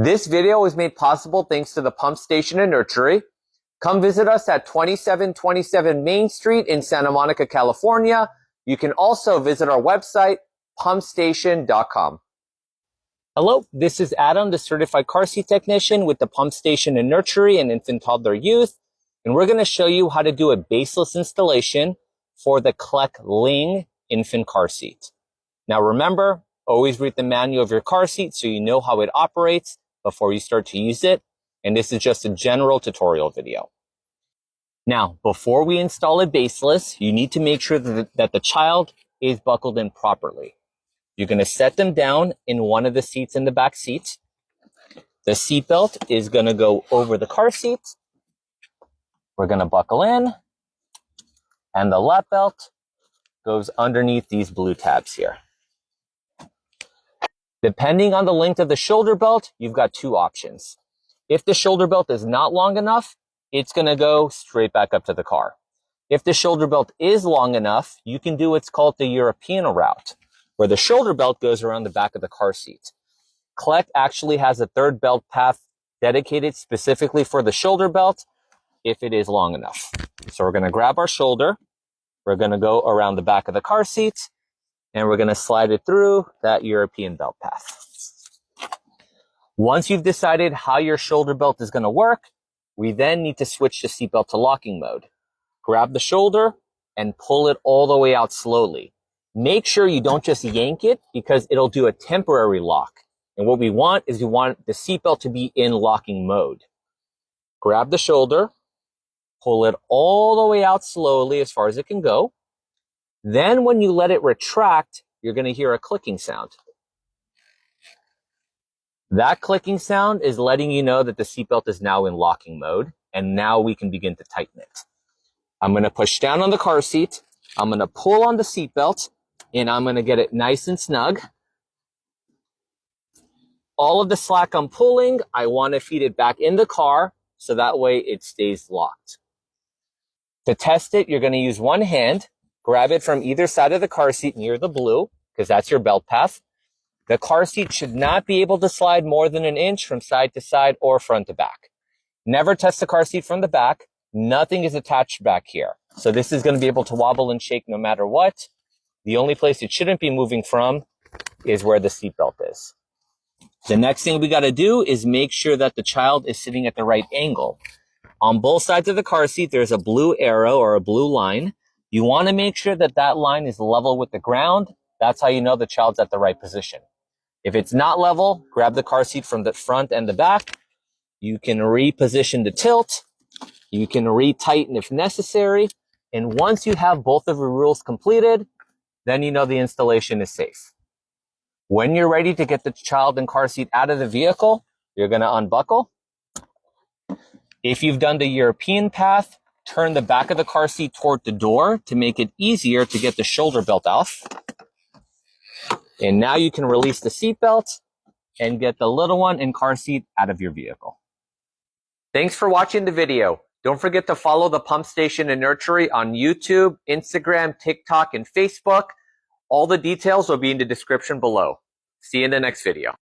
This video was made possible thanks to the Pump Station and Nursery. Come visit us at 2727 Main Street in Santa Monica, California. You can also visit our website, pumpstation.com. Hello, this is Adam, the certified car seat technician with the Pump Station and Nursery and Infant Toddler Youth. And we're going to show you how to do a baseless installation for the Clek Liing infant car seat. Now remember, always read the manual of your car seat so you know how it operates before you start to use it. And this is just a general tutorial video. Now, before we install a baseless, you need to make sure that the child is buckled in properly. You're going to set them down in one of the seats in the back seat. The seatbelt is going to go over the car seat. We're going to buckle in, and the lap belt goes underneath these blue tabs here. Depending on the length of the shoulder belt, you've got two options. If the shoulder belt is not long enough, it's going to go straight back up to the car. If the shoulder belt is long enough, you can do what's called the European route, where the shoulder belt goes around the back of the car seat. Clek actually has a third belt path dedicated specifically for the shoulder belt if it is long enough. So we're going to grab our shoulder, we're going to go around the back of the car seat, and we're going to slide it through that European belt path. Once you've decided how your shoulder belt is going to work, we then need to switch the seatbelt to locking mode. Grab the shoulder and pull it all the way out slowly. Make sure you don't just yank it because it'll do a temporary lock. And what we want is we want the seatbelt to be in locking mode. Grab the shoulder, pull it all the way out slowly as far as it can go. Then when you let it retract, you're going to hear a clicking sound. That clicking sound is letting you know that the seatbelt is now in locking mode, and now we can begin to tighten it. I'm going to push down on the car seat, I'm going to pull on the seatbelt, and I'm going to get it nice and snug. All of the slack I'm pulling, I want to feed it back in the car, so that way it stays locked. To test it, you're going to use one hand, grab it from either side of the car seat near the blue, because that's your belt path. The car seat should not be able to slide more than an inch from side to side or front to back. Never test the car seat from the back. Nothing is attached back here. So this is going to be able to wobble and shake no matter what. The only place it shouldn't be moving from is where the seat belt is. The next thing we got to do is make sure that the child is sitting at the right angle. On both sides of the car seat, there's a blue arrow or a blue line. You want to make sure that that line is level with the ground. That's how you know the child's at the right position. If it's not level, grab the car seat from the front and the back. You can reposition the tilt. You can retighten if necessary. And once you have both of your rules completed, then you know the installation is safe. When you're ready to get the child and car seat out of the vehicle, you're going to unbuckle. If you've done the European path, turn the back of the car seat toward the door to make it easier to get the shoulder belt off. And now you can release the seat belt and get the little one and car seat out of your vehicle. Thanks for watching the video. Don't forget to follow the Pump Station and Nursery on YouTube, Instagram, TikTok, and Facebook. All the details will be in the description below. See you in the next video.